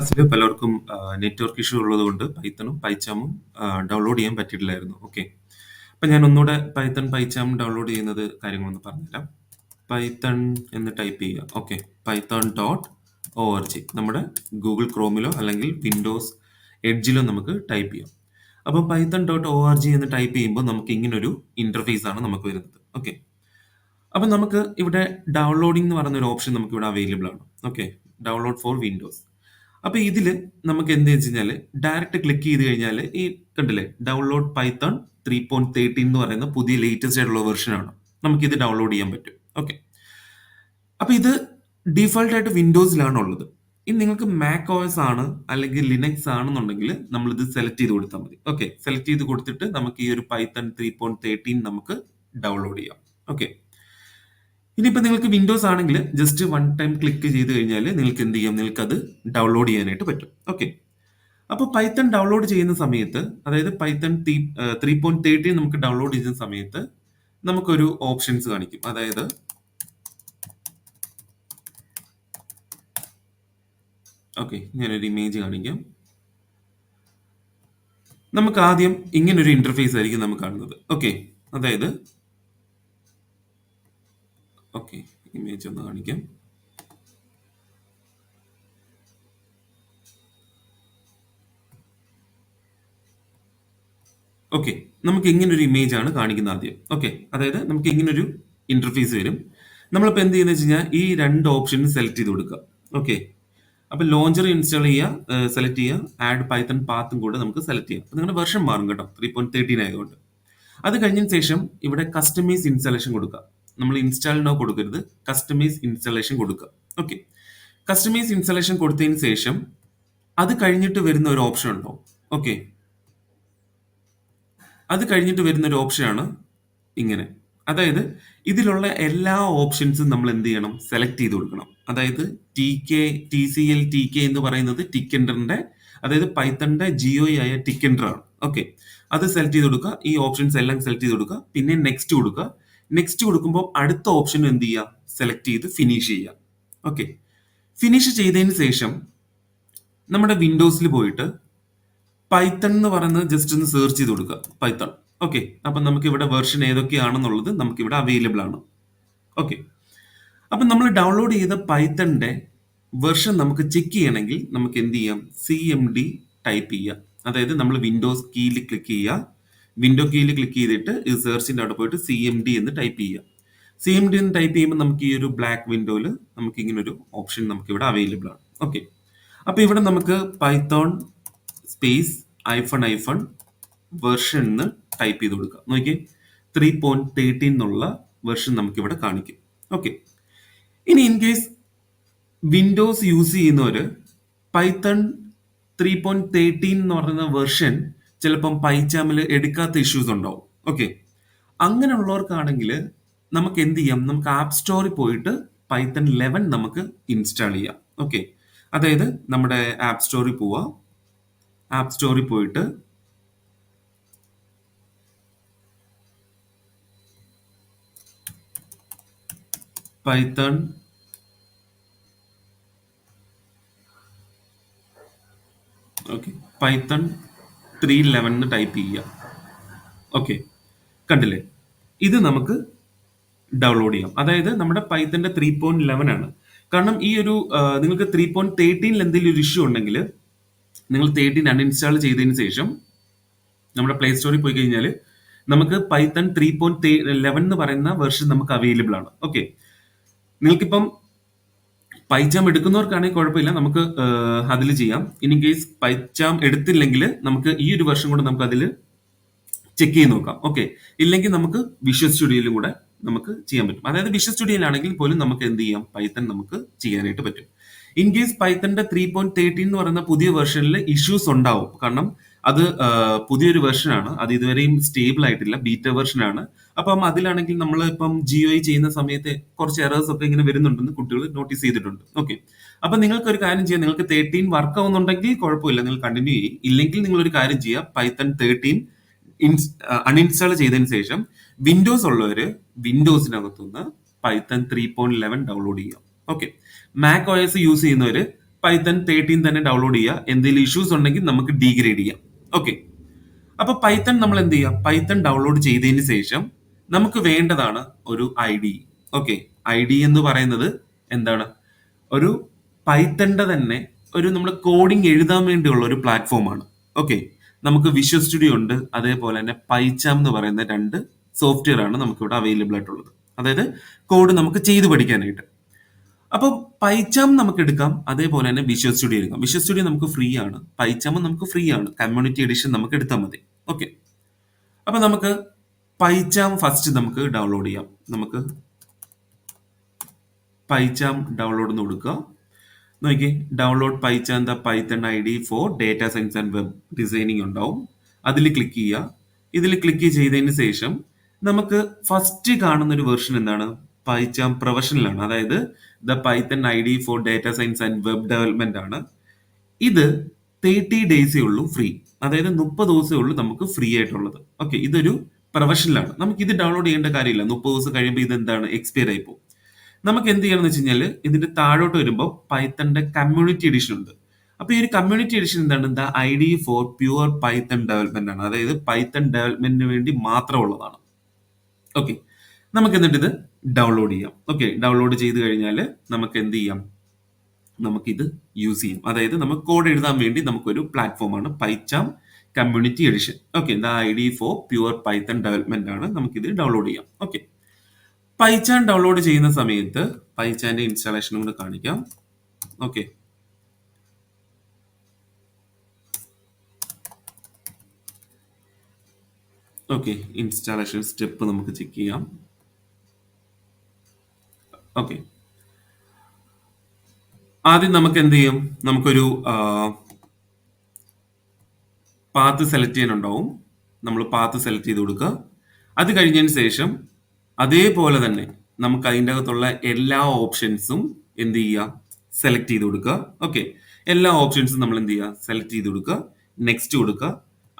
ക്ലാസ്സിൽ പലർക്കും network issue ഉള്ളതുകൊണ്ട് പൈത്തണും പൈച്ചാമും ഡൗൺലോഡ് ചെയ്യാൻ പറ്റിയിട്ടില്ലായിരുന്നു. ഓക്കെ, അപ്പം ഞാൻ ഒന്നുകൂടെ പൈത്തൺ പൈച്ചാം ഡൗൺലോഡ് ചെയ്യുന്നത് കാര്യങ്ങളൊന്ന് പറഞ്ഞുതരാം. പൈത്തൺ എന്ന് ടൈപ്പ് ചെയ്യുക. ഓക്കെ, python.org നമ്മുടെ ഗൂഗിൾ ക്രോമിലോ അല്ലെങ്കിൽ വിൻഡോസ് എഡ്ജിലോ നമുക്ക് ടൈപ്പ് ചെയ്യാം. അപ്പോൾ python.org എന്ന് ടൈപ്പ് ചെയ്യുമ്പോൾ നമുക്ക് ഇങ്ങനൊരു ഇന്റർഫേസ് ആണ് നമുക്ക് വരുന്നത്. ഓക്കെ, അപ്പം നമുക്ക് ഇവിടെ ഡൗൺലോഡിംഗ് എന്ന് പറയുന്ന ഒരു ഓപ്ഷൻ നമുക്ക് ഇവിടെ അവൈലബിൾ ആണ്. Okay, download for Windows. അപ്പൊ ഇതിൽ നമുക്ക് എന്ത് വെച്ച് കഴിഞ്ഞാൽ ഡയറക്റ്റ് ക്ലിക്ക് ചെയ്ത് കഴിഞ്ഞാൽ ഈ കണ്ടില്ലേ ഡൗൺലോഡ് പൈത്തൺ 3.13 എന്ന് പറയുന്ന പുതിയ ലേറ്റസ്റ്റ് ആയിട്ടുള്ള വെർഷൻ ആണ്. നമുക്കിത് ഡൗൺലോഡ് ചെയ്യാൻ പറ്റും. ഓക്കെ, അപ്പൊ ഇത് ഡിഫോൾട്ട് ആയിട്ട് വിൻഡോസിലാണ് ഉള്ളത്. ഇനി നിങ്ങൾക്ക് മാക് OS ആണ് അല്ലെങ്കിൽ ലിനക്സ് ആണെന്നുണ്ടെങ്കിൽ നമ്മൾ ഇത് സെലക്ട് ചെയ്ത് കൊടുത്താൽ മതി. ഓക്കെ, സെലക്ട് ചെയ്ത് കൊടുത്തിട്ട് നമുക്ക് ഈ ഒരു പൈത്തൺ 3.13 നമുക്ക് ഡൗൺലോഡ് ചെയ്യാം. ഓക്കെ, ഇനിയിപ്പോൾ നിങ്ങൾക്ക് വിൻഡോസ് ആണെങ്കിൽ ജസ്റ്റ് വൺ ടൈം ക്ലിക്ക് ചെയ്ത് കഴിഞ്ഞാൽ നിങ്ങൾക്ക് എന്ത് ചെയ്യാം, നിങ്ങൾക്ക് അത് ഡൗൺലോഡ് ചെയ്യാനായിട്ട് പറ്റും. ഓക്കെ, അപ്പോൾ പൈത്തൺ ഡൗൺലോഡ് ചെയ്യുന്ന സമയത്ത്, അതായത് പൈത്തൺ 3.13 നമുക്ക് ഡൗൺലോഡ് ചെയ്യുന്ന സമയത്ത് നമുക്കൊരു ഓപ്ഷൻസ് കാണിക്കും. അതായത് ഓക്കെ, ഞാനൊരു ഇമേജ് കാണിക്കാം. നമുക്ക് ആദ്യം ഇങ്ങനൊരു ഇന്റർഫേസ് ആയിരിക്കും നമുക്ക് കാണുന്നത്. ഓക്കെ, അതായത് ഓക്കെ, ഇമേജ് ഒന്ന് കാണിക്കാം. ഓക്കെ, നമുക്ക് ഇങ്ങനൊരു ഇമേജ് ആണ് കാണിക്കുന്നത് ആദ്യം. ഓക്കെ, അതായത് നമുക്ക് ഇങ്ങനൊരു ഇന്റർഫേസ് വരും. നമ്മളിപ്പോൾ എന്ത് ചെയ്യുന്നത് വെച്ച് കഴിഞ്ഞാൽ ഈ രണ്ട് ഓപ്ഷനും സെലക്ട് ചെയ്ത് കൊടുക്കുക. ഓക്കെ, അപ്പൊ ലോഞ്ചർ ഇൻസ്റ്റാൾ ചെയ്യുക, സെലക്ട് ചെയ്യുക, ആഡ് പൈത്തൺ പാത്തും കൂടെ നമുക്ക് സെലക്ട് ചെയ്യാം. അപ്പൊ നിങ്ങളുടെ വെർഷൻ മാറും കേട്ടോ, 3.13 ആയതുകൊണ്ട്. അത് കഴിഞ്ഞതിന് ശേഷം ഇവിടെ കസ്റ്റമൈസ് ഇൻസ്റ്റാളേഷൻ കൊടുക്കുക. നമ്മൾ ഇൻസ്റ്റാൾ നോ കൊടുക്കരുത്, കസ്റ്റമൈസ് ഇൻസ്റ്റാളേഷൻ കൊടുക്കുക. ഓക്കെ, കസ്റ്റമൈസ് ഇൻസ്റ്റാളേഷൻ കൊടുത്തതിന് ശേഷം അത് കഴിഞ്ഞിട്ട് വരുന്ന ഒരു ഓപ്ഷൻ ഉണ്ടാവും. ഓക്കെ, അത് കഴിഞ്ഞിട്ട് വരുന്ന ഒരു ഓപ്ഷനാണ് ഇങ്ങനെ. അതായത് ഇതിലുള്ള എല്ലാ ഓപ്ഷൻസും നമ്മൾ എന്ത് ചെയ്യണം, സെലക്ട് ചെയ്ത് കൊടുക്കണം. അതായത് TCL TK എന്ന് പറയുന്നത് ടിക്കൻഡറിന്റെ, അതായത് പൈത്തണിന്റെ GUI ആയ ടിക്കൻഡർ ആണ്. ഓക്കെ, അത് സെലക്ട് ചെയ്ത് കൊടുക്കുക. ഈ ഓപ്ഷൻസ് എല്ലാം സെലക്ട് ചെയ്ത് കൊടുക്കുക. പിന്നെ നെക്സ്റ്റ് കൊടുക്കുക. നെക്സ്റ്റ് കൊടുക്കുമ്പോൾ അടുത്ത ഓപ്ഷൻ എന്ത് ചെയ്യുക, സെലക്ട് ചെയ്ത് ഫിനിഷ് ചെയ്യുക. ഓക്കെ, ഫിനിഷ് ചെയ്തതിന് ശേഷം നമ്മുടെ വിൻഡോസിൽ പോയിട്ട് പൈത്തൺ എന്ന് പറയുന്നത് ജസ്റ്റ് ഒന്ന് സെർച്ച് ചെയ്ത് കൊടുക്കുക, പൈത്തൺ. ഓക്കെ, അപ്പം നമുക്ക് ഇവിടെ വെർഷൻ ഏതൊക്കെയാണെന്നുള്ളത് നമുക്ക് ഇവിടെ അവൈലബിൾ ആണ്. ഓക്കെ, അപ്പം നമ്മൾ ഡൗൺലോഡ് ചെയ്ത പൈത്തണിന്റെ വെർഷൻ നമുക്ക് ചെക്ക് ചെയ്യണമെങ്കിൽ നമുക്ക് എന്ത് ചെയ്യാം, CMD ടൈപ്പ് ചെയ്യുക. അതായത് നമ്മൾ വിൻഡോസ് കീയിൽ ക്ലിക്ക് ചെയ്യുക. വിൻഡോ കീയിൽ ക്ലിക്ക് ചെയ്തിട്ട് ഈ സെർച്ചിന്റെ അവിടെ പോയിട്ട് CMD എന്ന് ടൈപ്പ് ചെയ്യുക. CMD എന്ന് ടൈപ്പ് ചെയ്യുമ്പോൾ നമുക്ക് ഈ ഒരു ബ്ലാക്ക് വിൻഡോയിൽ നമുക്ക് ഇങ്ങനെ ഒരു ഓപ്ഷൻ നമുക്ക് ഇവിടെ അവൈലബിൾ ആണ്. ഓക്കെ, അപ്പൊ ഇവിടെ നമുക്ക് പൈത്തോൺ സ്പേസ് ഐഫൺ വെർഷൻ എന്ന് ടൈപ്പ് ചെയ്ത് കൊടുക്കുക. നോക്കിയേ, 3.13 എന്നുള്ള വെർഷൻ നമുക്ക് ഇവിടെ കാണിക്കും. ഓക്കെ, ഇനി ഇൻ കേസ് വിൻഡോസ് യൂസ് ചെയ്യുന്നവര് പൈത്തൺ 3.13 എന്ന് പറയുന്ന വെർഷൻ ചിലപ്പം പൈച്ചാമിൽ എടുക്കാത്ത ഇഷ്യൂസ് ഉണ്ടാവും. ഓക്കെ, അങ്ങനെയുള്ളവർക്കാണെങ്കിൽ നമുക്ക് എന്ത് ചെയ്യാം, നമുക്ക് ആപ്പ് സ്റ്റോറിൽ പോയിട്ട് പൈത്തൺ 11 നമുക്ക് ഇൻസ്റ്റാൾ ചെയ്യാം. ഓക്കെ, അതായത് നമ്മുടെ ആപ്പ് സ്റ്റോറിൽ പോവുക. ആപ്പ് സ്റ്റോറിൽ പോയിട്ട് പൈത്തൺ ഓക്കെ, പൈത്തൺ 3.11 എന്ന് ടൈപ്പ് ചെയ്യുക. ഓക്കെ, കണ്ടില്ലേ, ഇത് നമുക്ക് ഡൗൺലോഡ് ചെയ്യാം. അതായത് നമ്മുടെ പൈത്തന്റെ 3.11 ആണ്. കാരണം ഈ ഒരു നിങ്ങൾക്ക് 3.13 എന്തെങ്കിലും ഒരു ഇഷ്യൂ ഉണ്ടെങ്കിൽ നിങ്ങൾ 13 അൺഇൻസ്റ്റാൾ ചെയ്തതിന് ശേഷം നമ്മുടെ പ്ലേ സ്റ്റോറിൽ പോയി കഴിഞ്ഞാൽ നമുക്ക് പൈത്തൺ 3.11 എന്ന് പറയുന്ന വെർഷൻ നമുക്ക് അവൈലബിൾ ആണ്. ഓക്കെ, നിങ്ങൾക്കിപ്പം പൈച്ചാം എടുക്കുന്നവർക്കാണെങ്കിൽ കുഴപ്പമില്ല, നമുക്ക് അതിൽ ചെയ്യാം. ഇൻ കേസ് പൈച്ചാം എടുത്തില്ലെങ്കിൽ നമുക്ക് ഈ ഒരു വെർഷൻ കൊണ്ട് നമുക്ക് അതിൽ ചെക്ക് ചെയ്ത് നോക്കാം. ഓക്കെ, ഇല്ലെങ്കിൽ നമുക്ക് വിഷ്വൽ സ്റ്റുഡിയോയിലും കൂടെ നമുക്ക് ചെയ്യാൻ പറ്റും. അതായത് വിഷ്വൽ സ്റ്റുഡിയോയിലാണെങ്കിൽ പോലും നമുക്ക് എന്ത് ചെയ്യാം, പൈത്തൺ നമുക്ക് ചെയ്യാനായിട്ട് പറ്റും. ഇൻ കേസ് പൈത്തന്റെ 3.13 എന്ന് പറയുന്ന പുതിയ വെർഷനിൽ ഇഷ്യൂസ് ഉണ്ടാവും. കാരണം അത് പുതിയൊരു വെർഷനാണ്, അത് ഇതുവരെയും സ്റ്റേബിൾ ആയിട്ടില്ല, ബീറ്റ വെർഷൻ ആണ്. അപ്പം അതിലാണെങ്കിൽ നമ്മൾ ഇപ്പം GUI ചെയ്യുന്ന സമയത്ത് കുറച്ച് എറേഴ്സ് ഒക്കെ ഇങ്ങനെ വരുന്നുണ്ടെന്ന് കുട്ടികൾ നോട്ടീസ് ചെയ്തിട്ടുണ്ട്. ഓക്കെ, അപ്പൊ നിങ്ങൾക്ക് ഒരു കാര്യം ചെയ്യാം, നിങ്ങൾക്ക് 13 വർക്ക് ആവുന്നുണ്ടെങ്കിൽ കുഴപ്പമില്ല, നിങ്ങൾ കണ്ടിന്യൂ ചെയ്യും. ഇല്ലെങ്കിൽ നിങ്ങൾ ഒരു കാര്യം ചെയ്യുക, പൈത്തൺ 13 അൺഇൻസ്റ്റാൾ ചെയ്തതിന് ശേഷം വിൻഡോസ് ഉള്ളവര് വിൻഡോസിനകത്തുനിന്ന് പൈത്തൺ 3.11 ഡൗൺലോഡ് ചെയ്യാം. ഓക്കെ, മാക് OS യൂസ് ചെയ്യുന്നവര് പൈത്തൺ 13 തന്നെ ഡൗൺലോഡ് ചെയ്യുക. എന്തെങ്കിലും ഇഷ്യൂസ് ഉണ്ടെങ്കിൽ നമുക്ക് ഡീഗ്രേഡ് ചെയ്യാം. ഓക്കെ. അപ്പൊ പൈത്തൺ നമ്മൾ എന്ത് ചെയ്യാം? പൈത്തൺ ഡൗൺലോഡ് ചെയ്തതിന് ശേഷം നമുക്ക് വേണ്ടതാണ് ഒരു I D. Okay. I D എന്ന് പറയുന്നത് എന്താണ്? ഒരു പൈത്തണിന്റെ തന്നെ ഒരു നമ്മൾ കോഡിംഗ് എഴുതാൻ വേണ്ടിയുള്ള ഒരു പ്ലാറ്റ്ഫോമാണ്. ഓക്കെ. നമുക്ക് വിഷ്വൽ സ്റ്റുഡിയോ ഉണ്ട്, അതേപോലെ തന്നെ പൈച്ചാം എന്ന് പറയുന്ന രണ്ട് സോഫ്റ്റ്വെയർ ആണ് നമുക്ക് ഇവിടെ അവൈലബിൾ ആയിട്ടുള്ളത്. അതായത് കോഡ് നമുക്ക് ചെയ്ത് പഠിക്കാനായിട്ട്. അപ്പം പൈച്ചാം നമുക്ക് എടുക്കാം, അതേപോലെ തന്നെ വിഷ്വൽ സ്റ്റുഡിയോ എടുക്കാം. വിഷ്വൽ സ്റ്റുഡിയോ നമുക്ക് ഫ്രീ ആണ്, പൈച്ചാം നമുക്ക് ഫ്രീ ആണ്. കമ്മ്യൂണിറ്റി എഡിഷൻ നമുക്ക് എടുത്താൽ മതി. ഓക്കെ. അപ്പൊ നമുക്ക് പൈച്ചാം ഫസ്റ്റ് നമുക്ക് ഡൗൺലോഡ് ചെയ്യാം. നമുക്ക് പൈച്ചാം ഡൗൺലോഡ് എന്ന് കൊടുക്കുക. നോക്കി, download PyCharm the Python I D for data science and web designing ഉണ്ടാവും. അതിൽ ക്ലിക്ക് ചെയ്യുക. ഇതിൽ ക്ലിക്ക് ചെയ്തതിന് ശേഷം നമുക്ക് ഫസ്റ്റ് കാണുന്ന ഒരു വെർഷൻ എന്താണ്? പൈച്ചാം പ്രൊഫഷണലാണ്. അതായത് the Python I D for data science and web development ആണ്. ഇത് 30 ഡേയ്സേ ഉള്ളൂ ഫ്രീ. അതായത് 30 ദിവസമേ ഉള്ളൂ നമുക്ക് ഫ്രീ ആയിട്ടുള്ളത്. ഓക്കെ. ഇതൊരു പ്രൊഫഷണലാണ്. നമുക്ക് ഇത് ഡൗൺലോഡ് ചെയ്യേണ്ട കാര്യമില്ല. 30 ദിവസം കഴിയുമ്പോൾ ഇത് എന്താണ്? എക്സ്പയർ ആയി പോകും. നമുക്ക് എന്ത് ചെയ്യണം എന്ന് വെച്ച് കഴിഞ്ഞാൽ ഇതിന്റെ താഴോട്ട് വരുമ്പോൾ പൈത്തണിന്റെ കമ്മ്യൂണിറ്റി എഡിഷൻ ഉണ്ട്. അപ്പൊ ഈ ഒരു കമ്മ്യൂണിറ്റി എഡിഷൻ എന്താണ്? The I D for pure Python development ആണ്. അതായത് പൈത്തൺ ഡെവലപ്മെന്റിന് വേണ്ടി മാത്രമുള്ളതാണ്. ഓക്കെ. നമുക്ക് എന്നിട്ട് ഇത് ഡൗൺലോഡ് ചെയ്യാം. ഓക്കെ. ഡൗൺലോഡ് ചെയ്ത് കഴിഞ്ഞാൽ നമുക്ക് എന്ത് ചെയ്യാം? നമുക്കിത് യൂസ് ചെയ്യാം. അതായത് നമുക്ക് കോഡ് എഴുതാൻ വേണ്ടി നമുക്കൊരു പ്ലാറ്റ്ഫോമാണ് PyCharm community edition. Okay. The I D for pure Python development ആണ്. നമുക്കിത് ഡൗൺലോഡ് ചെയ്യാം. ഓക്കെ. പൈച്ചാൻ ഡൗൺലോഡ് ചെയ്യുന്ന സമയത്ത് പൈച്ചാന്റെ ഇൻസ്റ്റാളേഷനും കൂടെ കാണിക്കാം. ഓക്കെ. ഓക്കെ. ഇൻസ്റ്റാളേഷൻ സ്റ്റെപ്പ് നമുക്ക് ചെക്ക് ചെയ്യാം. ഓക്കെ. ആദ്യം നമുക്ക് എന്ത് ചെയ്യും? നമുക്കൊരു പാത്ത് സെലക്ട് ചെയ്യാനുണ്ടാവും. നമ്മൾ പാത്ത് സെലക്ട് ചെയ്ത് കൊടുക്കുക. അത് കഴിഞ്ഞതിന് ശേഷം അതേപോലെ തന്നെ നമുക്ക് അതിൻ്റെ അകത്തുള്ള എല്ലാ ഓപ്ഷൻസും എന്ത് ചെയ്യുക? സെലക്ട് ചെയ്ത് കൊടുക്കുക. ഓക്കെ. എല്ലാ ഓപ്ഷൻസും നമ്മൾ എന്ത് ചെയ്യുക? സെലക്ട് ചെയ്ത് കൊടുക്കുക. നെക്സ്റ്റ് കൊടുക്കുക.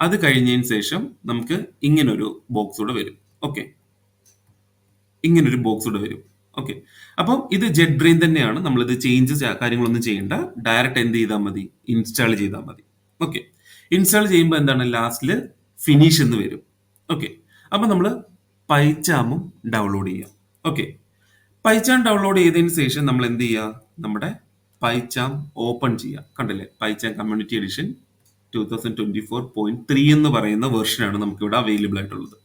അത് കഴിഞ്ഞതിന് ശേഷം നമുക്ക് ഇങ്ങനൊരു ബോക്സ് കൂടെ വരും. ഓക്കെ. ഇങ്ങനൊരു ബോക്സ് കൂടെ വരും. ഓക്കെ. അപ്പം ഇത് ജെറ്റ് ബ്രെയിൻ തന്നെയാണ്. നമ്മളിത് കാര്യങ്ങളൊന്നും ചെയ്യേണ്ട. ഡയറക്റ്റ് എന്ത് ചെയ്താൽ മതി? ഇൻസ്റ്റാൾ ചെയ്താൽ മതി. ഓക്കെ. ഇൻസ്റ്റാൾ ചെയ്യുമ്പോൾ എന്താണ്? ലാസ്റ്റിൽ ഫിനിഷ് എന്ന് വരും. ഓക്കെ. അപ്പം നമ്മൾ പൈച്ചാമും ഡൗൺലോഡ് ചെയ്യാം. ഓക്കെ. പൈച്ചാം ഡൗൺലോഡ് ചെയ്തതിന് ശേഷം നമ്മൾ എന്ത് ചെയ്യുക? നമ്മുടെ പൈച്ചാം ഓപ്പൺ ചെയ്യുക. കണ്ടില്ലേ? പൈച്ചാം കമ്മ്യൂണിറ്റി എഡിഷൻ 2024.3 എന്ന് പറയുന്ന വെർഷനാണ് നമുക്കിവിടെ അവൈലബിൾ ആയിട്ടുള്ളത്.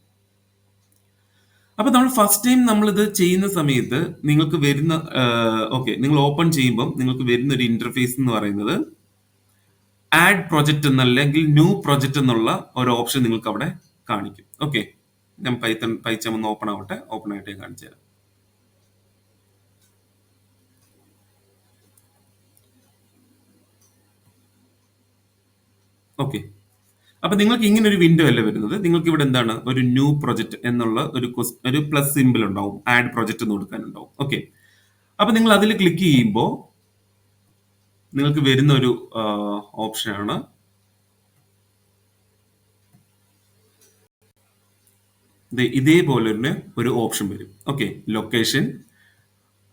അപ്പൊ നമ്മൾ ഫസ്റ്റ് ടൈം നമ്മളിത് ചെയ്യുന്ന സമയത്ത് നിങ്ങൾക്ക് വരുന്ന ഓക്കെ, നിങ്ങൾ ഓപ്പൺ ചെയ്യുമ്പോൾ നിങ്ങൾക്ക് വരുന്ന ഒരു ഇന്റർഫേസ് എന്ന് പറയുന്നത് ആഡ് പ്രൊജക്ട് എന്നല്ലെങ്കിൽ ന്യൂ പ്രൊജക്ട് എന്നുള്ള ഒരു ഓപ്ഷൻ നിങ്ങൾക്ക് അവിടെ കാണിക്കും. ഓക്കെ. ഞാൻ പൈച്ചാം ഒന്ന് ഓപ്പൺ ആവട്ടെ. ഓപ്പൺ ആയിട്ട് ഞാൻ കാണിച്ചു തരാം. ഓക്കെ. അപ്പൊ നിങ്ങൾക്ക് ഇങ്ങനെ ഒരു വിൻഡോ അല്ലേ വരുന്നത്? നിങ്ങൾക്ക് ഇവിടെ എന്താണ്? ഒരു ന്യൂ പ്രൊജക്ട് എന്നുള്ള ഒരു പ്ലസ് സിമ്പിൾ ഉണ്ടാവും. ആഡ് പ്രൊജക്ട് എന്ന് കൊടുക്കാനുണ്ടാവും. ഓക്കെ. അപ്പൊ നിങ്ങൾ അതിൽ ക്ലിക്ക് ചെയ്യുമ്പോൾ നിങ്ങൾക്ക് വരുന്ന ഒരു ഓപ്ഷനാണ് ഇതേപോലെ ഒരു ഓപ്ഷൻ വരും. ഓക്കെ. ലൊക്കേഷൻ.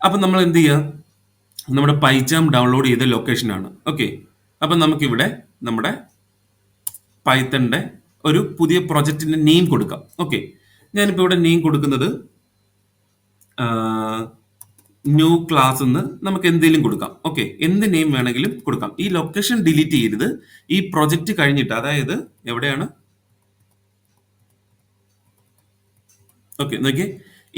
അപ്പൊ നമ്മൾ എന്ത് ചെയ്യുക? നമ്മുടെ പൈച്ചാം ഡൗൺലോഡ് ചെയ്ത ലൊക്കേഷനാണ്. ഓക്കെ. അപ്പൊ നമുക്കിവിടെ നമ്മുടെ പൈത്തണിന്റെ ഒരു പുതിയ പ്രൊജക്ടിന്റെ നെയിം കൊടുക്കാം. ഓക്കെ. ഞാനിപ്പോൾ ഇവിടെ നെയിം കൊടുക്കുന്നത് ന്യൂ ക്ലാസ് എന്ന് നമുക്ക് എന്തെങ്കിലും കൊടുക്കാം. ഓക്കെ. എന്ത് നെയിം വേണമെങ്കിലും കൊടുക്കാം. ഈ ലൊക്കേഷൻ ഡിലീറ്റ് ചെയ്യരുത്. ഈ പ്രൊജക്ട് കഴിഞ്ഞിട്ട്, അതായത് എവിടെയാണ്? ഓക്കെ. നോക്കിയേ,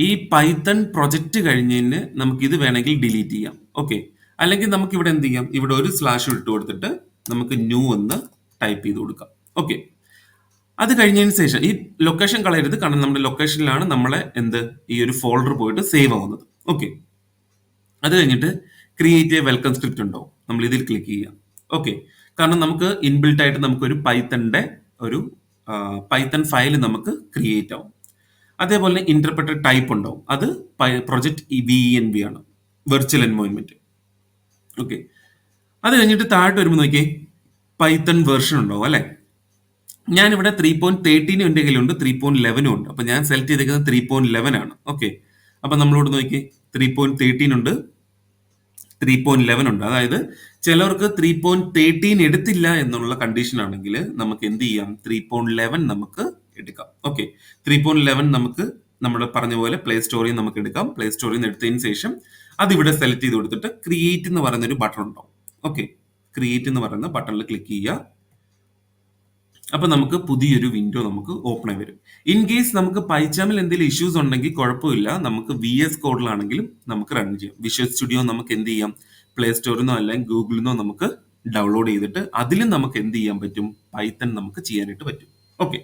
ഈ പൈത്തൺ പ്രൊജക്ട് കഴിഞ്ഞതിന് നമുക്ക് ഇത് വേണമെങ്കിൽ ഡിലീറ്റ് ചെയ്യാം. ഓക്കെ. അല്ലെങ്കിൽ നമുക്ക് ഇവിടെ എന്ത് ചെയ്യാം? ഇവിടെ ഒരു സ്ലാഷ് ഇട്ട് കൊടുത്തിട്ട് നമുക്ക് ന്യൂ എന്ന് ടൈപ്പ് ചെയ്ത് കൊടുക്കാം. ഓക്കെ. അത് കഴിഞ്ഞതിന് ശേഷം ഈ ലൊക്കേഷൻ കളയരുത്, കാരണം നമ്മുടെ ലൊക്കേഷനിലാണ് നമ്മളെ ഈ ഒരു ഫോൾഡർ പോയിട്ട് സേവ് ആവുന്നത്. ഓക്കെ. അത് കഴിഞ്ഞിട്ട് ക്രിയേറ്റ് എ വെൽക്കം സ്ക്രിപ്റ്റ് ഉണ്ടാവും. നമ്മൾ ഇതിൽ ക്ലിക്ക് ചെയ്യാം. ഓക്കെ. കാരണം നമുക്ക് ഇൻബിൽട്ട് ആയിട്ട് നമുക്കൊരു പൈത്തണിന്റെ ഒരു പൈത്തൺ ഫയൽ നമുക്ക് ക്രിയേറ്റ് ആവും. അതേപോലെ ഇന്റർപ്രറ്റർ ടൈപ്പ് ഉണ്ടാവും. അത് പ്രൊജക്ട് VENV ആണ്, വെർച്വൽ എൻവയോൺമെന്റ്. ഓക്കെ. അത് കഴിഞ്ഞിട്ട് താഴോട്ട് വരുമ്പോൾ നോക്കിയേ, പൈത്തൺ വേർഷൻ ഉണ്ടാവും അല്ലെ. ഞാനിവിടെ 3.13 എൻ്റെ കയ്യിലുണ്ട്, 3.11 ഉണ്ട്. അപ്പൊ ഞാൻ സെലക്ട് ചെയ്തേക്കുന്നത് 3.11 ആണ്. ഓക്കെ. അപ്പൊ നമ്മളോട് നോക്കി 3.13 ഉണ്ട്, 3.11 ഉണ്ട്. അതായത് ചിലർക്ക് 3.13 എടുത്തില്ല എന്നുള്ള കണ്ടീഷൻ ആണെങ്കിൽ നമുക്ക് എന്ത് ചെയ്യാം, 3.11 നമുക്ക് എടുക്കാം. ഓക്കെ, 3.11 നമുക്ക് നമ്മൾ പറഞ്ഞ പോലെ പ്ലേ സ്റ്റോറിൽ നിന്ന് നമുക്ക് എടുക്കാം. പ്ലേ സ്റ്റോറിൽ നിന്ന് എടുത്തതിന് ശേഷം അതിവിടെ സെലക്ട് ചെയ്ത് കൊടുത്തിട്ട് ക്രിയേറ്റ് എന്ന് പറയുന്ന ഒരു ബട്ടൺ ഉണ്ടാവും. ഓക്കെ, ക്രിയേറ്റ് എന്ന് പറയുന്ന ബട്ടണിൽ ക്ലിക്ക് ചെയ്യുക. അപ്പൊ നമുക്ക് പുതിയൊരു വിൻഡോ നമുക്ക് ഓപ്പൺ ആയി വരും. ഇൻ കേസ് നമുക്ക് പൈച്ചാമിൽ എന്തെങ്കിലും ഇഷ്യൂസ് ഉണ്ടെങ്കിൽ കുഴപ്പമില്ല, നമുക്ക് വി എസ് കോഡിലാണെങ്കിലും നമുക്ക് റൺ ചെയ്യാം. വിഷ്വൽ സ്റ്റുഡിയോ നമുക്ക് എന്ത് ചെയ്യാം, പ്ലേ സ്റ്റോറിൽ നിന്നോ അല്ലെങ്കിൽ ഗൂഗിളിൽ നിന്നോ നമുക്ക് ഡൗൺലോഡ് ചെയ്തിട്ട് അതിലും നമുക്ക് എന്ത് ചെയ്യാൻ പറ്റും, പൈത്തൺ നമുക്ക് ചെയ്യാനായിട്ട് പറ്റും. ഓക്കെ,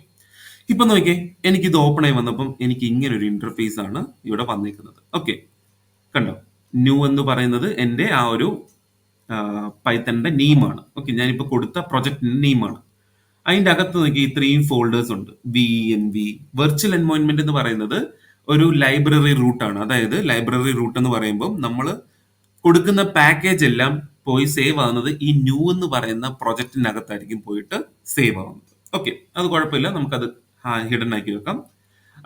ഇപ്പൊ നോക്കിയേ, എനിക്കിത് ഓപ്പൺ ആയി വന്നപ്പം എനിക്ക് ഇങ്ങനെ ഒരു ഇന്റർഫേസ് ആണ് ഇവിടെ വന്നിരിക്കുന്നത്. ഓക്കെ, കണ്ടോ, ന്യൂ എന്ന് പറയുന്നത് എൻ്റെ ആ ഒരു പൈത്തണിന്റെ നെയിമാണ്. ഓക്കെ, ഞാനിപ്പോ കൊടുത്ത പ്രൊജക്ടിന്റെ നെയിമാണ്. അതിന്റെ അകത്ത് നോക്കി ഇത്രയും ഫോൾഡേഴ്സ് ഉണ്ട്. V N V virtual environment എന്ന് പറയുന്നത് ഒരു ലൈബ്രറി റൂട്ടാണ്. അതായത് ലൈബ്രറി റൂട്ട് എന്ന് പറയുമ്പോൾ നമ്മൾ കൊടുക്കുന്ന പാക്കേജ് എല്ലാം പോയി സേവ് ആവുന്നത് ഈ ന്യൂ എന്ന് പറയുന്ന പ്രൊജക്ടിനകത്തായിരിക്കും പോയിട്ട് സേവ് ആവുന്നത്. ഓക്കെ, അത് കുഴപ്പമില്ല, നമുക്കത് ഹിഡൻ ആക്കി വെക്കാം.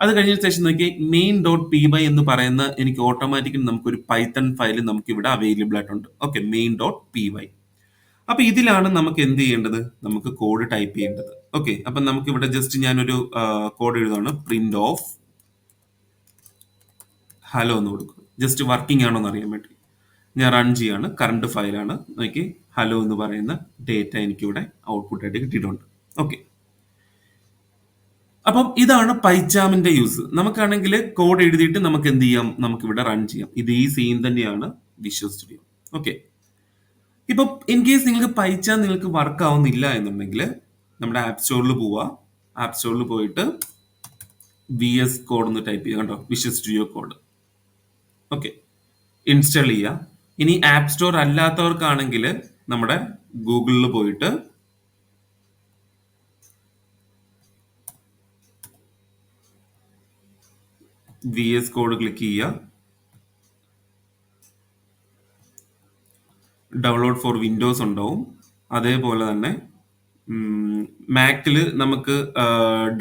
അത് കഴിഞ്ഞ ശേഷം നോക്കി മെയിൻ ഡോട്ട് പി വൈ എന്ന് പറയുന്ന എനിക്ക് ഓട്ടോമാറ്റിക്കലി നമുക്കൊരു പൈത്തൺ ഫയൽ നമുക്ക് ഇവിടെ അവൈലബിൾ ആയിട്ടുണ്ട്. Okay, main dot P Y. അപ്പൊ ഇതിലാണ് നമുക്ക് എന്ത് ചെയ്യേണ്ടത്, നമുക്ക് കോഡ് ടൈപ്പ് ചെയ്യേണ്ടത്. ഓക്കെ, അപ്പൊ നമുക്ക് ഇവിടെ ജസ്റ്റ് ഞാനൊരു കോഡ് എഴുതാണ്, പ്രിന്റ് ഓഫ് ഹലോ എന്ന് കൊടുക്കും. ജസ്റ്റ് വർക്കിംഗ് ആണോ എന്ന് അറിയാൻ വേണ്ടി ഞാൻ റൺ ചെയ്യാണ്. കറണ്ട് ഫയലാണ്, നോക്കി ഹലോ എന്ന് പറയുന്ന ഡേറ്റ എനിക്കിവിടെ ഔട്ട്പുട്ട് ആയിട്ട് കിട്ടിയിട്ടുണ്ട്. ഓക്കെ, അപ്പം ഇതാണ് പൈജാമിന്റെ യൂസ്. നമുക്കാണെങ്കിൽ കോഡ് എഴുതിയിട്ട് നമുക്ക് എന്ത് ചെയ്യാം, നമുക്ക് ഇവിടെ റൺ ചെയ്യാം. ഇത് ഈ സെയിം തന്നെയാണ് വിഷ്വൽ സ്റ്റുഡിയോ. ഓക്കെ, ഇപ്പൊ ഇൻ കേസ് നിങ്ങൾക്ക് പൈച്ചാൻ നിങ്ങൾക്ക് വർക്ക് ആവുന്നില്ല എന്നുണ്ടെങ്കിൽ നമ്മുടെ ആപ്പ് സ്റ്റോറിൽ പോവുക. ആപ്പ് സ്റ്റോറിൽ പോയിട്ട് വി എസ് കോഡ് എന്ന് ടൈപ്പ് ചെയ്യുക. കണ്ടോ, visual studio code. Okay, install ചെയ്യുക. ഇനി ആപ്പ് സ്റ്റോർ അല്ലാത്തവർക്കാണെങ്കിൽ നമ്മുടെ ഗൂഗിളിൽ പോയിട്ട് വി എസ് കോഡ് ക്ലിക്ക് ചെയ്യുക. ഡൗൺലോഡ് ഫോർ വിൻഡോസ് ഉണ്ടാവും. അതേപോലെ തന്നെ മാക്കിൽ നമുക്ക്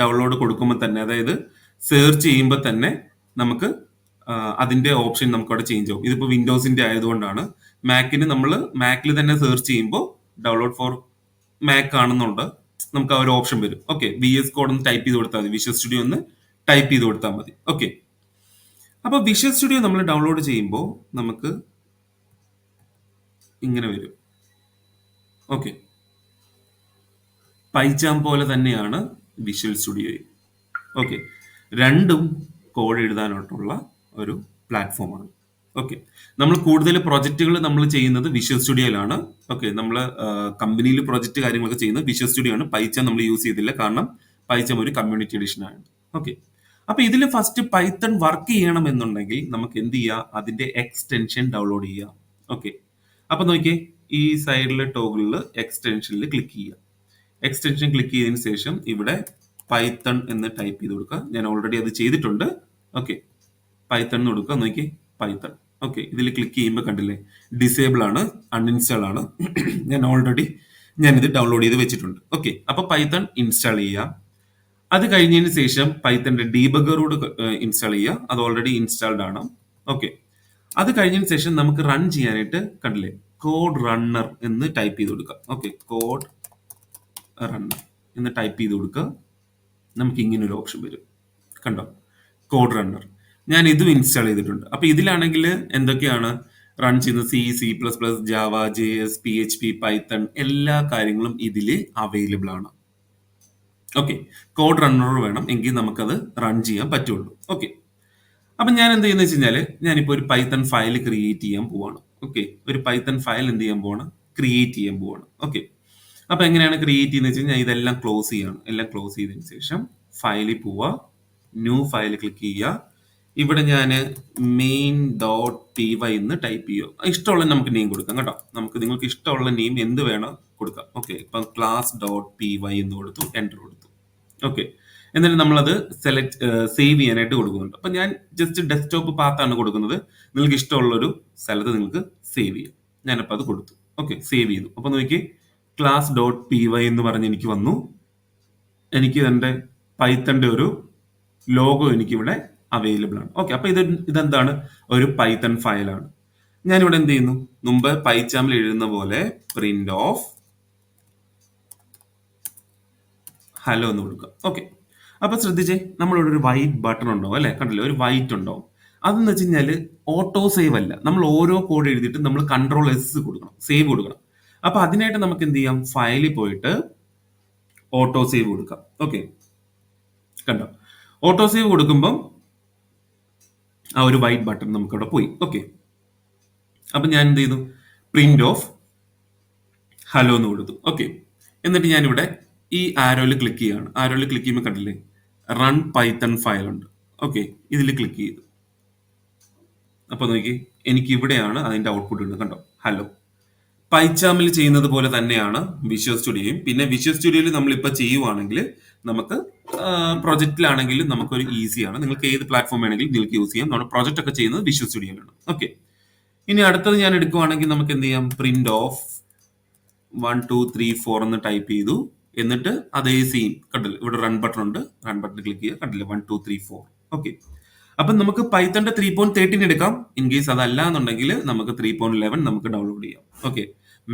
ഡൗൺലോഡ് കൊടുക്കുമ്പോൾ തന്നെ, അതായത് സെർച്ച് ചെയ്യുമ്പോൾ തന്നെ നമുക്ക് അതിന്റെ ഓപ്ഷൻ നമുക്ക് അവിടെ ചേഞ്ച് ആവും. ഇതിപ്പോൾ വിൻഡോസിന്റെ ആയതുകൊണ്ടാണ്. മാക്കിൽ തന്നെ സെർച്ച് ചെയ്യുമ്പോൾ ഡൗൺലോഡ് ഫോർ മാക് ആണെന്നുണ്ട്, നമുക്ക് ആ ഒരു ഓപ്ഷൻ വരും. ഓക്കെ, വി എസ് കോഡ് ഒന്ന് ടൈപ്പ് ചെയ്ത് കൊടുത്താൽ മതി, വിഷ്വൽ സ്റ്റുഡിയോ ഒന്ന് ടൈപ്പ് ചെയ്ത് കൊടുത്താൽ മതി. ഓക്കെ, അപ്പൊ വിഷ്വൽ സ്റ്റുഡിയോ നമ്മൾ ഡൗൺലോഡ് ചെയ്യുമ്പോൾ നമുക്ക് ഇങ്ങനെ വരും. ഓക്കെ, പൈജാം പോലെ തന്നെയാണ് വിഷ്വൽ സ്റ്റുഡിയോയും. ഓക്കെ, രണ്ടും കോഡ് എഴുതാനായിട്ടുള്ള ഒരു പ്ലാറ്റ്ഫോമാണ്. ഓക്കെ, നമ്മൾ കൂടുതൽ പ്രൊജക്റ്റുകൾ നമ്മൾ ചെയ്യുന്നത് വിഷ്വൽ സ്റ്റുഡിയോയിലാണ്. ഓക്കെ, നമ്മൾ കമ്പനിയിൽ പ്രൊജക്ട് കാര്യങ്ങളൊക്കെ ചെയ്യുന്നത് വിഷ്വൽ സ്റ്റുഡിയോ ആണ്. പൈജാം നമ്മൾ യൂസ് ചെയ്തില്ല, കാരണം പൈജാം ഒരു കമ്മ്യൂണിറ്റി എഡിഷൻ ആണ്. ഓക്കെ, അപ്പൊ ഇതിൽ ഫസ്റ്റ് പൈത്തൺ വർക്ക് ചെയ്യണം എന്നുണ്ടെങ്കിൽ നമുക്ക് എന്ത് ചെയ്യുക, അതിന്റെ എക്സ്റ്റൻഷൻ ഡൗൺലോഡ് ചെയ്യുക. ഓക്കെ, അപ്പൊ നോക്കിയേ, ഈ സൈഡിലെ ടോഗിളിൽ എക്സ്റ്റൻഷനിൽ ക്ലിക്ക് ചെയ്യുക. എക്സ്റ്റൻഷൻ ക്ലിക്ക് ചെയ്തതിന് ശേഷം ഇവിടെ പൈത്തൺ എന്ന് ടൈപ്പ് ചെയ്ത് കൊടുക്കുക. ഞാൻ ഓൾറെഡി അത് ചെയ്തിട്ടുണ്ട്. ഓക്കെ, പൈത്തൺ എന്ന് കൊടുക്കുക. നോക്കി പൈത്തൺ. ഓക്കെ, ഇതിൽ ക്ലിക്ക് ചെയ്യുമ്പോൾ കണ്ടില്ലേ, ഡിസേബിൾ ആണ്, അൺഇൻസ്റ്റാൾ ആണ്. ഞാനിത് ഡൗൺലോഡ് ചെയ്ത് വെച്ചിട്ടുണ്ട്. ഓക്കെ, അപ്പൊ പൈത്തൺ ഇൻസ്റ്റാൾ ചെയ്യുക. അത് കഴിഞ്ഞതിന് ശേഷം പൈത്തന്റെ ഡീബഗറോട് ഇൻസ്റ്റാൾ ചെയ്യുക. അത് ഓൾറെഡി ഇൻസ്റ്റാൾഡ് ആണ്. ഓക്കെ, അത് കഴിഞ്ഞതിന് ശേഷം നമുക്ക് റൺ ചെയ്യാനായിട്ട് കണ്ടില്ലേ, കോഡ് റണ്ണർ എന്ന് ടൈപ്പ് ചെയ്ത് കൊടുക്കുക. ഓക്കെ, കോഡ് റണ്ണർ എന്ന് ടൈപ്പ് ചെയ്ത് കൊടുക്കുക. നമുക്ക് ഇങ്ങനെ ഒരു ഓപ്ഷൻ വരും, കണ്ടോ, കോഡ് റണ്ണർ. ഞാൻ ഇതും ഇൻസ്റ്റാൾ ചെയ്തിട്ടുണ്ട്. അപ്പൊ ഇതിലാണെങ്കിൽ എന്തൊക്കെയാണ് റൺ ചെയ്യുന്നത്, C++, Java, JS, PHP, Python, എല്ലാ കാര്യങ്ങളും ഇതിൽ അവൈലബിൾ ആണ്. ഓക്കെ, കോഡ് റണ്ണർ വേണം എങ്കിൽ നമുക്കത് റൺ ചെയ്യാൻ പറ്റുള്ളൂ. ഓക്കെ, അപ്പൊ ഞാൻ എന്ത് ചെയ്യുന്ന വെച്ച് കഴിഞ്ഞാല്, ഞാനിപ്പോ ഒരു പൈത്തൺ ഫയൽ ക്രിയേറ്റ് ചെയ്യാൻ പോവാണ്. ഓക്കെ, ഒരു പൈത്തൺ ഫയൽ എന്ത് ചെയ്യാൻ പോവാണ്, ക്രിയേറ്റ് ചെയ്യാൻ പോവാണ്. ഓക്കെ, അപ്പൊ എങ്ങനെയാണ് ക്രിയേറ്റ് ചെയ്യുന്നത് വെച്ച് കഴിഞ്ഞാൽ ഇതെല്ലാം ക്ലോസ് ചെയ്യണം. എല്ലാം ക്ലോസ് ചെയ്തതിന് ശേഷം ഫയലിൽ പോവുക, ന്യൂ ഫയൽ ക്ലിക്ക് ചെയ്യുക. ഇവിടെ ഞാൻ മെയിൻ ഡോട്ട് പി വൈ എന്ന് ടൈപ്പ് ചെയ്യുക. ഇഷ്ടമുള്ള നമുക്ക് നെയിം കൊടുക്കാം കേട്ടോ. നിങ്ങൾക്ക് ഇഷ്ടമുള്ള നെയിം എന്ത് വേണം കൊടുക്കാം. ഓക്കെ, ഇപ്പം ക്ലാസ് ഡോട്ട് പി വൈ എന്ന് കൊടുത്തു, എൻ്റർ കൊടുത്തു. ഓക്കെ, എന്നിട്ട് നമ്മളത് സേവ് ചെയ്യാനായിട്ട് കൊടുക്കുന്നുണ്ട്. അപ്പൊ ഞാൻ ജസ്റ്റ് ഡെസ്ക്ടോപ്പ് പാത്താണ് കൊടുക്കുന്നത്. നിങ്ങൾക്ക് ഇഷ്ടമുള്ള ഒരു സ്ഥലത്ത് നിങ്ങൾക്ക് സേവ് ചെയ്യാം. ഞാനപ്പോൾ അത് കൊടുത്തു. ഓക്കെ, സേവ് ചെയ്തു. അപ്പൊ നോക്കി, ക്ലാസ് ഡോട്ട് പി വൈ എന്ന് പറഞ്ഞ് എനിക്ക് വന്നു. എനിക്ക് എൻ്റെ പൈത്തന്റെ ഒരു ലോഗോ എനിക്കിവിടെ അവൈലബിൾ ആണ്. ഓക്കെ, അപ്പൊ ഇതെന്താണ്, ഒരു പൈത്തൺ ഫയലാണ്. ഞാനിവിടെ എന്ത് ചെയ്യുന്നു, മുമ്പ് പൈച്ചാമിൽ എഴുതുന്ന പോലെ പ്രിന്റ് ഓഫ് ഹലോ എന്ന് കൊടുക്കുക. ഓക്കെ, അപ്പൊ ശ്രദ്ധിച്ചേ, നമ്മളിവിടെ ഒരു വൈറ്റ് ബട്ടൺ ഉണ്ടാവും അല്ലെ, കണ്ടില്ലേ, ഒരു വൈറ്റ് ഉണ്ടാവും. അതെന്ന് വെച്ച് കഴിഞ്ഞാല് ഓട്ടോ സേവ് അല്ല, നമ്മൾ ഓരോ കോഡ് എഴുതിയിട്ട് നമ്മൾ കൺട്രോൾ എസ് കൊടുക്കണം, സേവ് കൊടുക്കണം. അപ്പൊ അതിനായിട്ട് നമുക്ക് എന്ത് ചെയ്യാം, ഫയലിൽ പോയിട്ട് ഓട്ടോ സേവ് കൊടുക്കാം. ഓക്കെ, കണ്ടോ, ഓട്ടോ സേവ് കൊടുക്കുമ്പോൾ ആ ഒരു വൈറ്റ് ബട്ടൺ നമുക്ക് അവിടെ പോയി. ഓക്കെ, അപ്പൊ ഞാൻ എന്ത് ചെയ്തു, പ്രിന്റ് ഓഫ് ഹലോ എന്ന് കൊടുത്തു. ഓക്കെ, എന്നിട്ട് ഞാനിവിടെ ഈ ആരോയിൽ ക്ലിക്ക് ചെയ്യാണ്. ആരോയിൽ ക്ലിക്ക് ചെയ്യുമ്പോൾ കണ്ടില്ലേ, റൺ പൈത്തൺ ഫയൽ ഉണ്ട്. ഓക്കെ, ഇതിൽ ക്ലിക്ക് ചെയ്തു. അപ്പൊ നോക്കി, എനിക്ക് ഇവിടെയാണ് അതിന്റെ ഔട്ട്പുട്ട് ഇടുന്നത്, കണ്ടോ, ഹലോ. പൈച്ചാമിൽ ചെയ്യുന്നത് പോലെ തന്നെയാണ് വിഷ്വൽ സ്റ്റുഡിയോയും. പിന്നെ വിഷ്വൽ സ്റ്റുഡിയോയിൽ നമ്മളിപ്പോൾ ചെയ്യുവാണെങ്കിൽ നമുക്ക് പ്രൊജക്റ്റിലാണെങ്കിലും നമുക്കൊരു ഈസിയാണ്. നിങ്ങൾക്ക് ഏത് പ്ലാറ്റ്ഫോം വേണമെങ്കിലും നിങ്ങൾക്ക് യൂസ് ചെയ്യാം. നമ്മുടെ പ്രൊജക്റ്റ് ഒക്കെ ചെയ്യുന്നത് വിഷ്വൽ സ്റ്റുഡിയോയിലാണ്. ഓക്കെ, ഇനി അടുത്തത് ഞാൻ എടുക്കുവാണെങ്കിൽ നമുക്ക് എന്ത് ചെയ്യാം, പ്രിന്റ് ഓഫ് 1 2 3 4 എന്ന് ടൈപ്പ് ചെയ്തു. എന്നിട്ട് അതേ സെയിം കണ്ടില്ല, ഇവിടെ റൺ ബട്ടൺ ഉണ്ട്, റൺ ബട്ടൺ ക്ലിക്ക് ചെയ്യുക, കണ്ടില്ല 1 2 3 4. ഓക്കെ, അപ്പം നമുക്ക് പൈത്തന്റെ 3.13 എടുക്കാം. ഇൻ കേസ് അതല്ല എന്നുണ്ടെങ്കിൽ നമുക്ക് 3.11 നമുക്ക് ഡൗൺലോഡ് ചെയ്യാം. ഓക്കെ,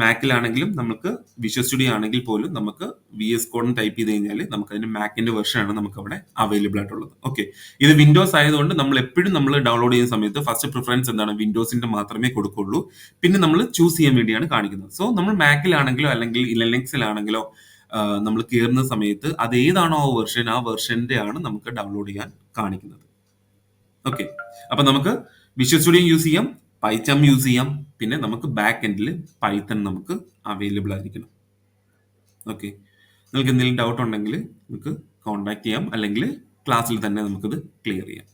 മാക്കിലാണെങ്കിലും നമുക്ക് വിഷ്വൽ സ്റ്റുഡിയോ ആണെങ്കിൽ പോലും നമുക്ക് VS കോഡ് ടൈപ്പ് ചെയ്ത് കഴിഞ്ഞാൽ നമുക്ക് അതിന്റെ മാക്കിന്റെ വെർഷൻ ആണ് നമുക്ക് അവിടെ അവൈലബിൾ ആയിട്ടുള്ളത്. ഓക്കെ, ഇത് വിൻഡോസ് ആയതുകൊണ്ട് നമ്മൾ എപ്പോഴും നമ്മൾ ഡൗൺലോഡ് ചെയ്യുന്ന സമയത്ത് ഫസ്റ്റ് പ്രിഫറൻസ് എന്താണ്, വിൻഡോസിന്റെ മാത്രമേ കൊടുക്കുള്ളൂ. പിന്നെ നമ്മൾ ചൂസ് ചെയ്യാൻ വേണ്ടിയാണ് കാണിക്കുന്നത്. സോ നമ്മൾ മാക്കിലാണെങ്കിലോ അല്ലെങ്കിൽ ലിനക്സിലാണെങ്കിലോ നമ്മൾ കയറുന്ന സമയത്ത് അത് ഏതാണോ ആ വെർഷൻ, ആ വെർഷന്റെ ആണ് നമുക്ക് ഡൗൺലോഡ് ചെയ്യാൻ കാണിക്കുന്നത്. ഓക്കെ, അപ്പൊ നമുക്ക് വിഷ്വൽ സ്റ്റുഡിയോ യൂസ് ചെയ്യാം, പൈത്തൺ യൂസ് ചെയ്യാം, പിന്നെ നമുക്ക് ബാക്ക് എൻഡിൽ പൈത്തൺ നമുക്ക് അവൈലബിൾ ആയിരിക്കണം. ഓക്കെ, നിങ്ങൾക്ക് എന്തെങ്കിലും ഡൗട്ട് ഉണ്ടെങ്കിൽ നിങ്ങൾക്ക് കോൺടാക്ട് ചെയ്യാം, അല്ലെങ്കിൽ ക്ലാസ്സിൽ തന്നെ നമുക്കത് ക്ലിയർ ചെയ്യാം.